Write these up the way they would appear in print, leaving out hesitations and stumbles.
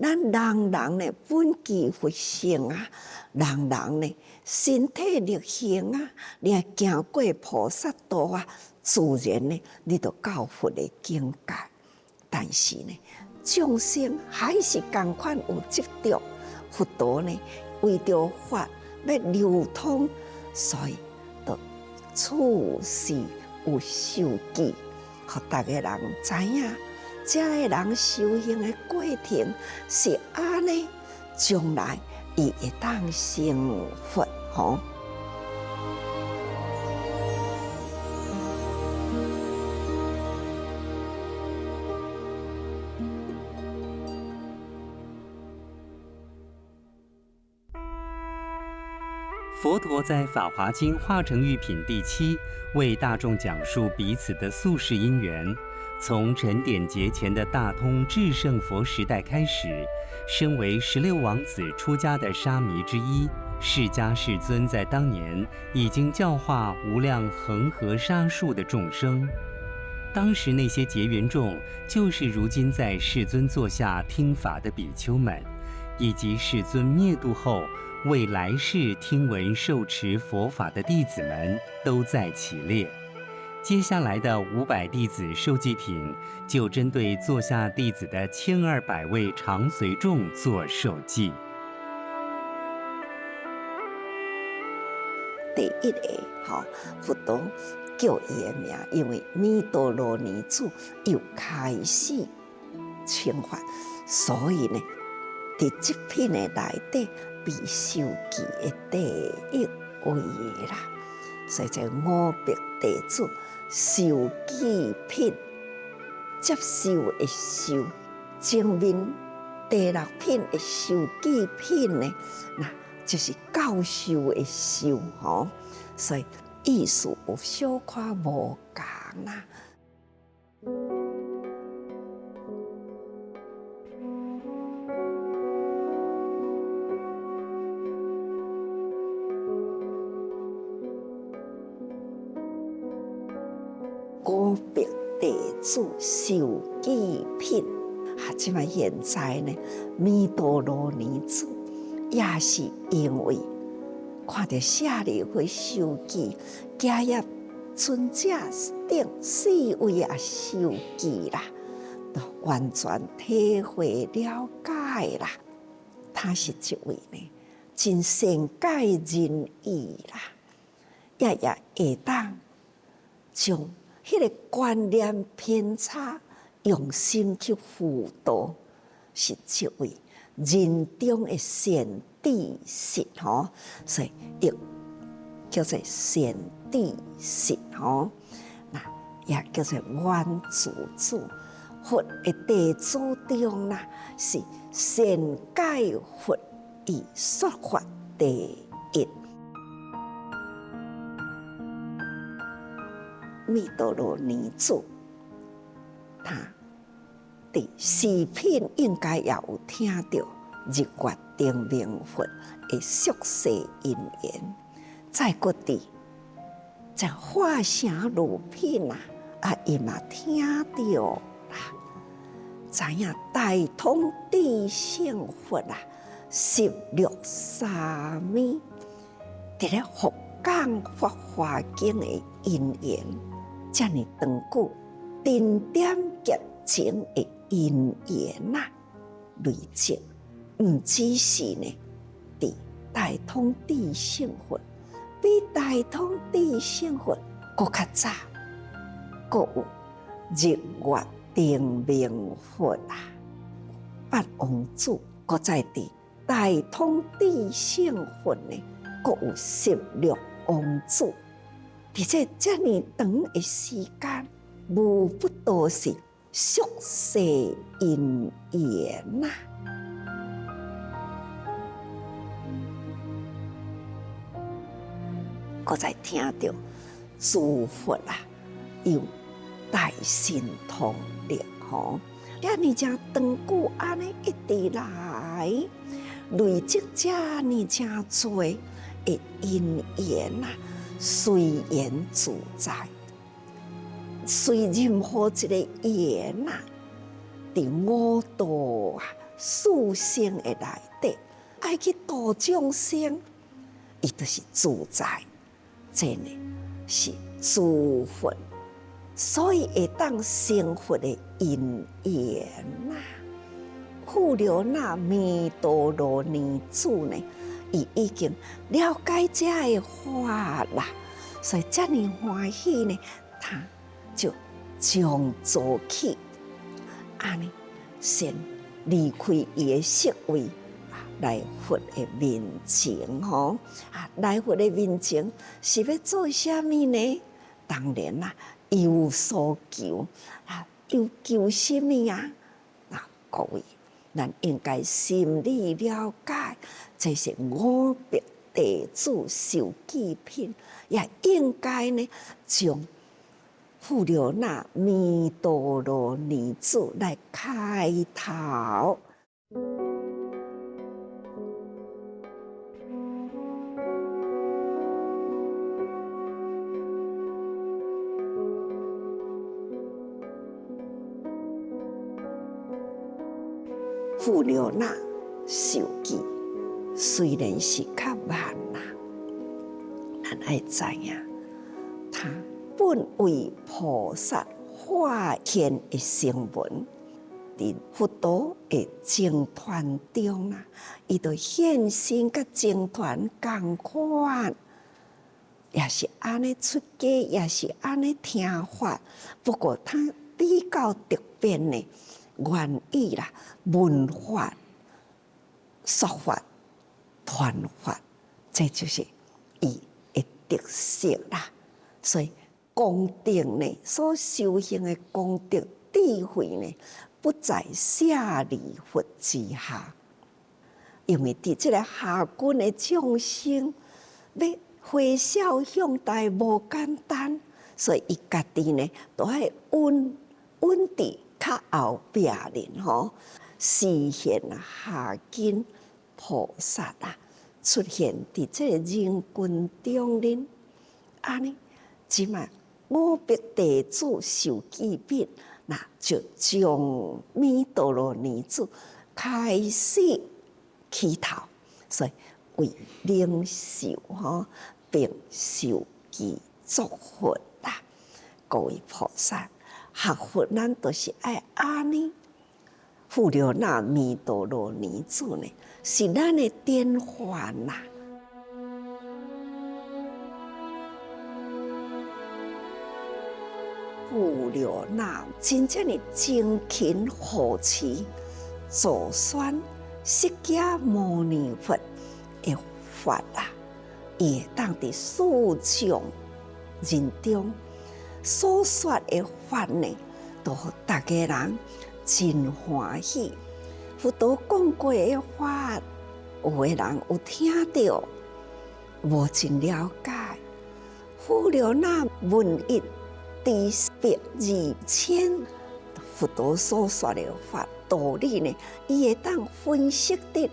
咱人人呢本具佛性啊，人人呢身体力行啊，你也行过菩萨道啊，自然呢你就到佛的境界。但是呢，众生还是同款有执着，佛陀呢为着法要流通，所以就处事有受记，互大家人知影。这个人修行的过程是安尼，将来伊会当成佛吼。佛陀在《法华经·化城喻品》第7为大众讲述彼此的宿世因缘。从陈典节前的大通至圣佛时代开始，身为16王子出家的沙弥之一，释迦世尊在当年已经教化无量恒河沙数的众生。当时那些结缘众，就是如今在世尊座下听法的比丘们，以及世尊灭度后为来世听闻受持佛法的弟子们，都在其列。接下来的500弟子受记品，就针对座下弟子的1200位常随众做受记。第一个，佛陀叫伊的名，因为弥陀罗尼子又开始请法，所以呢，伫这品的内底被受记的第一位啦。所以这500弟子受记品接受的受，前面第6品的受记品呢，那就是教授的授吼，所以意思有小可无共啦。500弟子受记品，即摆现在呢，弥陀罗尼子也是因为看到舍利弗受记，迦叶尊者等4位也受记啦，都完全体会了解啦。他是一位呢，真善解人意啦，也会当将迄个观念偏差用心去辅导，是一位人中的善知识吼，所以亦叫做善知识吼，那也叫做原自主。佛的地主中啦，是善解佛以说法第一。弥陀罗尼子，他第4品应该也有听到日月灯明佛的宿世因缘，再过伫在化城如品伊嘛听到啦，知影大通智胜佛16沙弥伫咧佛讲法华经的因缘。这么长久、点点结情的因缘累积，唔只是呢，伫大通智胜佛，比大通智胜佛搁较早，搁有日月灯明佛八王子，搁在伫大通智胜佛呢，搁有16王子。伫这么长的时间，无不都是宿世因缘搁再听到诸佛有大神通力吼，遐尼正长久安尼一直来累积遮尼正多的因缘随缘自在，随任何一个缘伫5道四生的内底，爱去度众生，伊就是自在，这呢是诸佛，所以会当成佛的因缘呐。富留那弥多罗尼主呢，伊已经了解这个法啦，所以这么欢喜呢，他就将做起，安尼先离开伊的色位，来佛的面前吼，来佛的面前是要做啥物呢？当然啦，有所求，有求什么啊？各位。咱应该心里了解，这是五别地主受记品，也应该呢将富留那弥多罗尼主来开头。富留那受记虽然是较慢啦，咱爱知影，他本为菩萨化现的声闻，伫佛陀的僧团中啊，伊就现身甲僧团共款，也是安尼出家，也是安尼听法。不过他比较特别呢。愿意啦，文法、说法、传法，这就是伊的特色啦。所以功德呢，所修行的功德智慧呢，不在舍利弗之下。因为伫这个下根的众生，要回孝向大无简单，所以伊家己呢，都要稳伫。较后壁人吼，示现下根菩萨啊，出现伫这个人群中呢，安尼，即卖五别地主受记品，那就将弥多罗尼主开始起头，所以为领受吼，并受记作佛啦，各位菩萨。学佛咱都是爱安尼，富留那弥多罗尼主呢，是咱的典范呐。富留那真正的精勤护持，助宣释迦牟尼佛的法啊，伊会当伫四众人中。所说的法呢，都互大家人真欢喜。佛陀讲过的法，有的人有听到，无真了解。富留那文艺知别2000，佛陀所说的法道理呢，伊会当分析得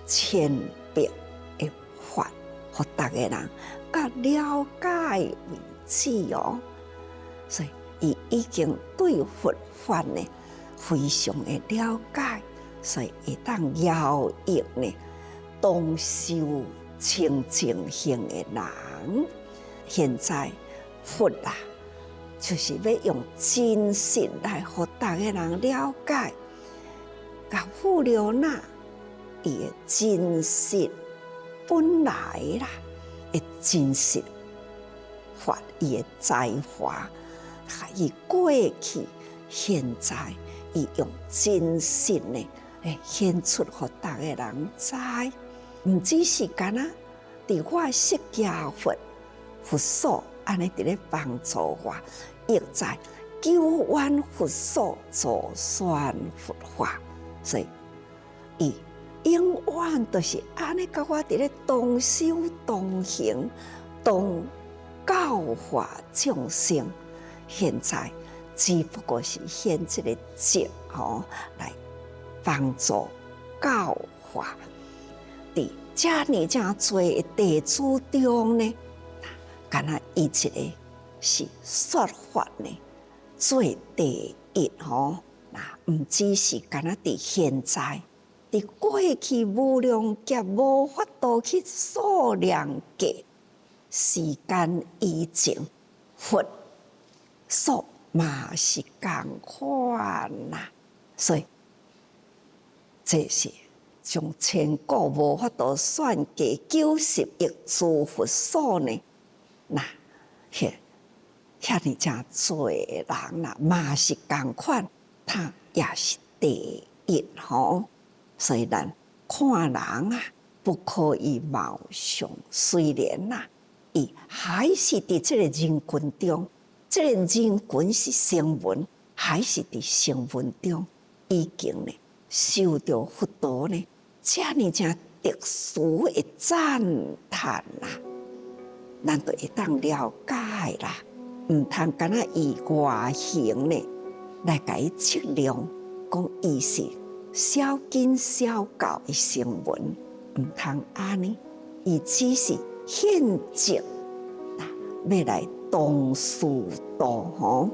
千别的法，互大家人甲了解为止哦。所以，伊已经对佛法呢非常的了解，所以会当邀引呢当修清净行的人。现在佛啊，就是要用真实来互大家人了解，甲富留那伊的真实本来啦，的真实法，伊的才华。伊过去、现在，伊用真实呢，显出互大家人知，毋只是干那伫我释迦佛佛所安尼伫咧帮助我，亦在救援佛所助宣佛法，所以伊永远都是安尼甲我伫咧同修同行，同教化众生。现在只不过是现这个节来帮助教化，伫这么多的地主中呢，敢若伊一个是说法呢最第一吼，那毋只是敢若伫现在，伫过去无量劫无法度去数量计，时间以前，佛数嘛是共款啦。所以，这是从千古无法度算计90亿诸佛数呢。那遐尼正多人啦，嘛是共款，他也是第一吼。所以咱看人啊，不可以貌相。虽然呐，伊还是伫这个人群中，这个人群是声闻，还是伫声闻中，已经呢受到佛陀呢遮尼正特殊的赞叹啦，咱就会当了解啦。毋通干那以外形呢来甲伊测量，讲伊是小根小教的声闻，毋通安尼，伊只是现迹，要来当师道吼。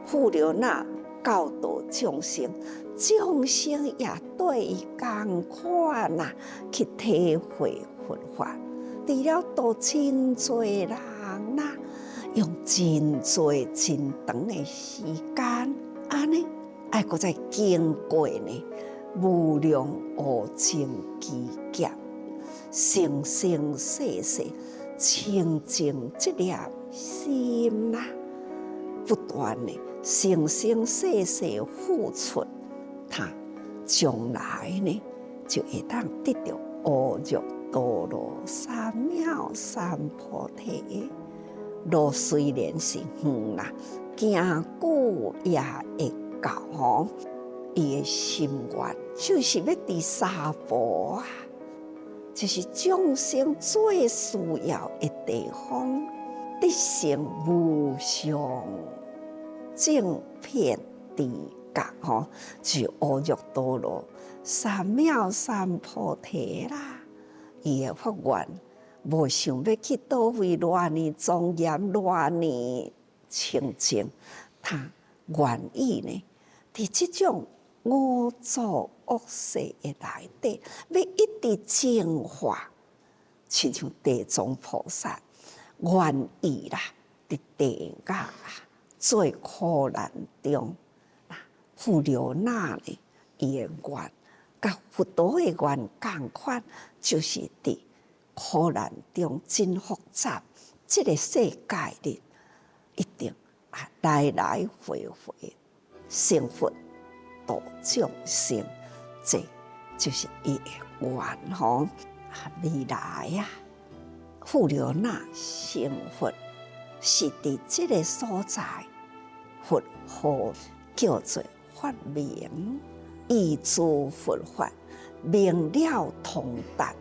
富留那教导众生，众生也对伊共款呐，去体会佛法。除了度真多人呐，用真多真长的时间，安尼爱搁再经过呢无量无尽期劫，生生世世清净这粒心呐，不断的生生世世付出，他将来呢就会当得到阿耨多罗三藐三菩提。路虽然是远啦，行久也会到吼。伊的心愿就是要伫娑婆啊，就是众生最需要的地方，得成无上正遍地觉吼，就阿耨多罗三藐三菩提啦。伊的发愿无想要去倒位偌尼庄严、偌尼清净，他愿意呢，伫即种五浊恶世的内底，要一直净化，亲像地藏菩萨愿意啦，伫地狱啊最苦难中，富留那呢，伊的愿，甲佛陀的愿共款，就是伫苦难中真复杂，这个世界里一定来来回回成佛度众生，这就是伊的愿吼。未来啊，富留那成佛是伫这个所在，佛号叫做法明，依诸佛法明了通达。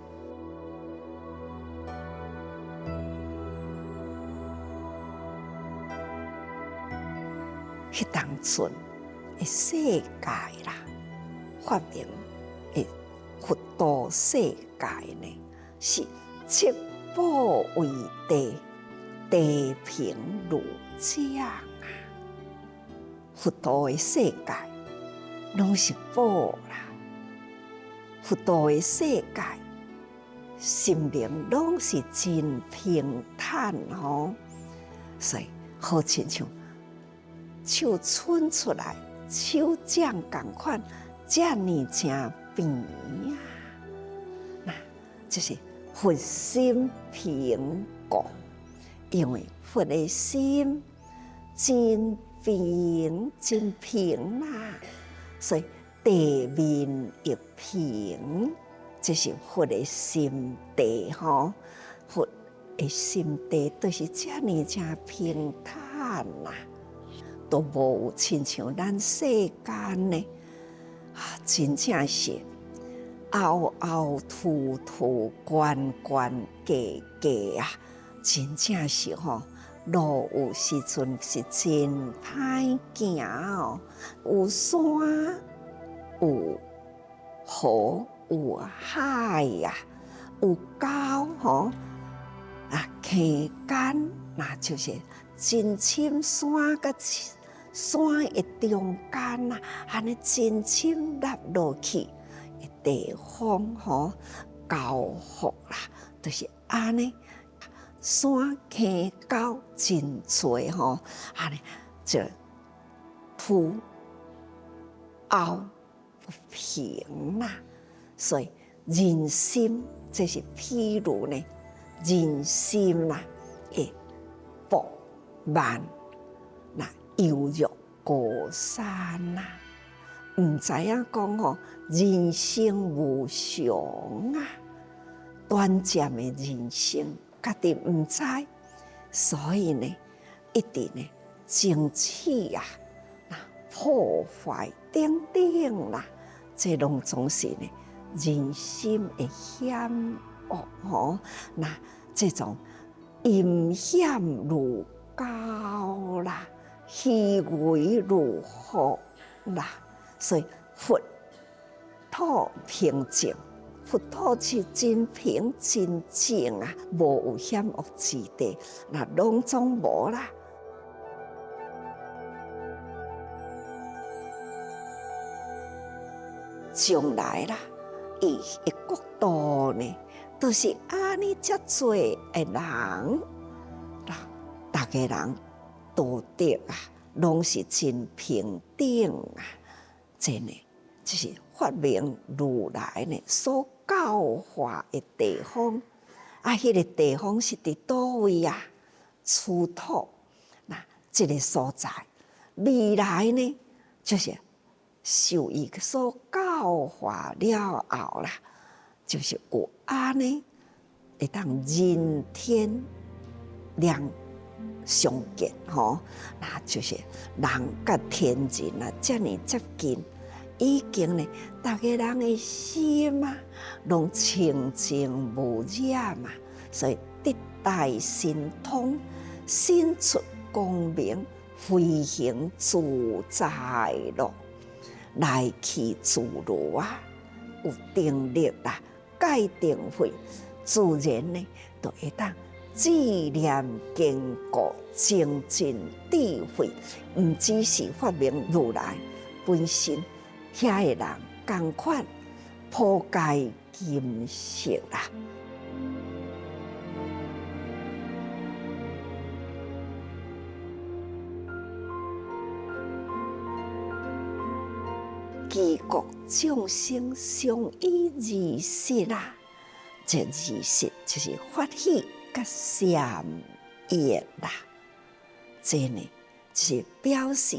迄当阵的世界啦，发明的佛道世界呢，是七宝为地，地平如掌啊！佛道的世界拢是宝啦，佛道的世界心灵拢是真平坦吼，所以好亲像手伸出来，手掌同款，遮尼正平啊！那就是佛心平广，因为佛的心真平真平啦，所以地面亦平，这是佛的心地吼。佛的心地都是遮尼正平坦啦。都无有亲像咱世间呢，真正是凹凹凸凸、悬悬低低啊！真正是吼，路有时阵是真歹行哦，有山有河有海呀，有高吼啊，溪间那就是真深山甲山的中间呐，安尼真深入落去的地方吼，高伏啦，就是安尼。山溪沟真多吼，安尼就凸凹不平啦，所以人心这是譬如呢，人心啦，会饱满，那犹如高山啦，唔知影讲吼，人生无常啊，短暂的人生。家己唔知，所以呢，一直呢争取呀，破坏等等啦，这拢总是呢人心的险恶吼。那这种阴险如高啦，虚伪如虎啦，所以佛土平静。佛土是真平真静啊，无有险恶之地，那拢总无啦。将来啦，伊的国度呢，都是安尼遮多的人，啦，大家人道德啊，拢是真平等啊，真的就是发明如来呢所教化的地方，啊，迄个地方是伫倒位啊？出土，那这个所在，未来呢，就是受伊所教化了后啦，就是有安尼会当人天两相见吼，那就是人甲天人啊，遮尔接近。已经呢，大家人的心啊，拢清净无染嘛，所以得大神通，心出光明，飞行自在咯，来去自如啊，有定力啦，界定会自然呢，就会当智念坚固，精进智慧，唔只是发明如来本身。遐个人同款普界金色啦，其国众生相依而息啦。这而息就是发喜甲善业啦。这呢，就是表示。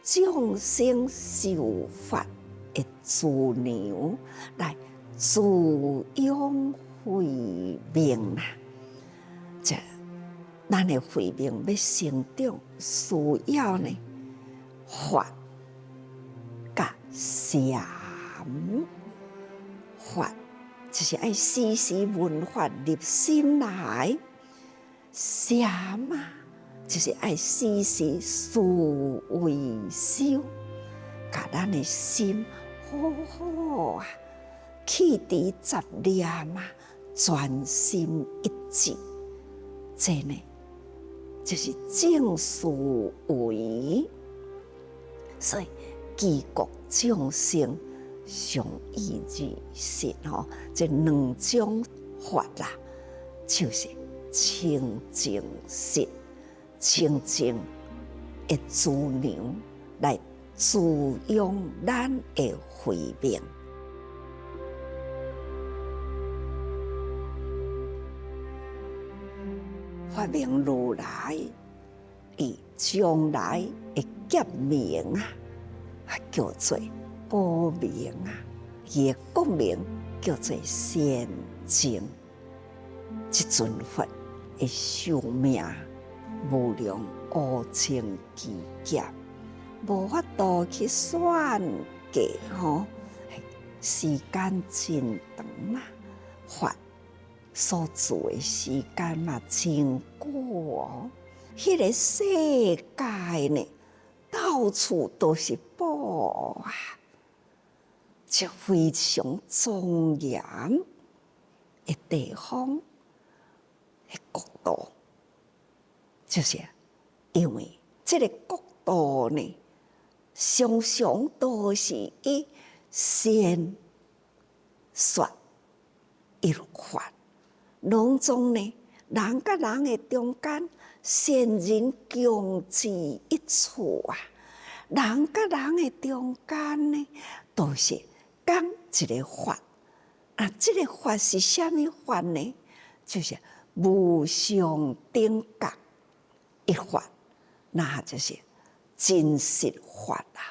众生受法的资粮来滋养慧命啦，这咱的慧命要成长，需要呢法甲禅法，就是爱时时闻法入心来，禅啊。就是爱时时思维修，甲咱的心好好啊，去除杂念啊，专心一致。这呢，就是正思维。所以，其国众生相依而息吼，这两种法啦，就是清净心。清净的资粮来滋养咱的慧命，发明如来以将来的结名啊，叫做报名啊，伊的国名叫做仙境，即尊佛的寿命。无量无尽期劫，无法度去算计吼，时间真长啦，法所住的时间嘛真久哦。迄个世界呢，到处都是宝啊，一非常庄严的地方的国度，就是因为这个国度呢，常常都是以善说一律法，拢总呢，人甲人的中间，善人共治一处啊。人甲人的中间呢，都是讲一个法。啊，这个法是什么法呢？就是无上等觉一法，那就是真实法啊，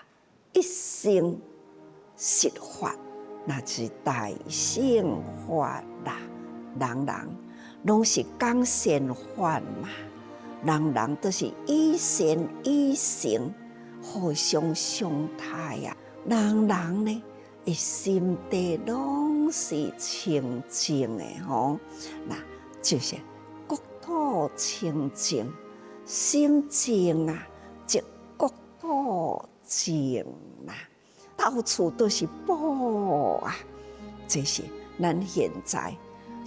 一生实法，那是大乘法啦。人人拢是讲善法嘛，人人都是以善以诚，互相相待啊。人人呢，的心地拢是清净的吼，那就是国土清净，心净啊，即国土净啊，到处都是宝啊。这是咱现在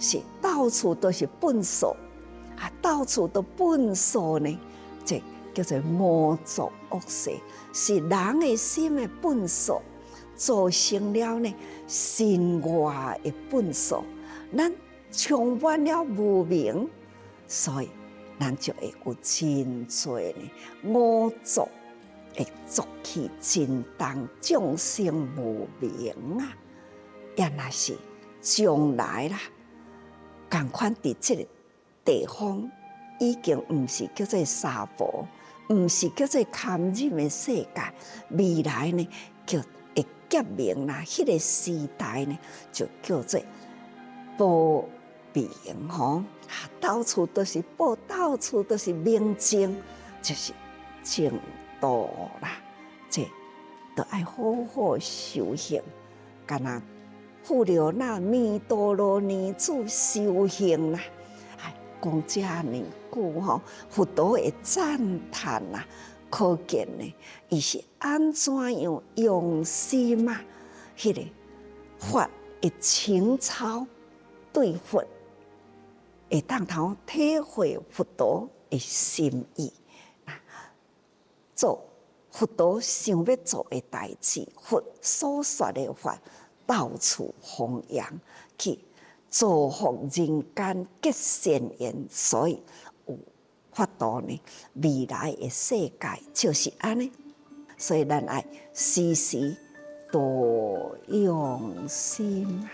是到处都是粪扫啊，到处都粪扫呢，这叫做魔作恶事，是人的心的粪扫。造成了呢心外的粪扫，咱充满了无明，所以咱就会有真多呢恶作的作气真重，众生无明啊，也那是将来啦，同款伫这个地方已经唔是叫做娑婆，唔是叫做堪忍的世界，未来呢叫革命啦，迄个时代呢，就叫做保明吼，到处都是宝，到处都是明镜，就是净土啦。这都爱好好修行，干那护了那弥陀罗尼子修行啦。讲遮尼久吼，佛陀会赞叹啦。可见呢，伊是安怎样用心啊？迄个法的情操对佛，会当头体会佛陀的心意。做佛陀想要做的代志，佛所说的法到处弘扬，去造福人间结善缘，所以有法度呢，未来的世界就是安尼，所以咱爱时时多用心。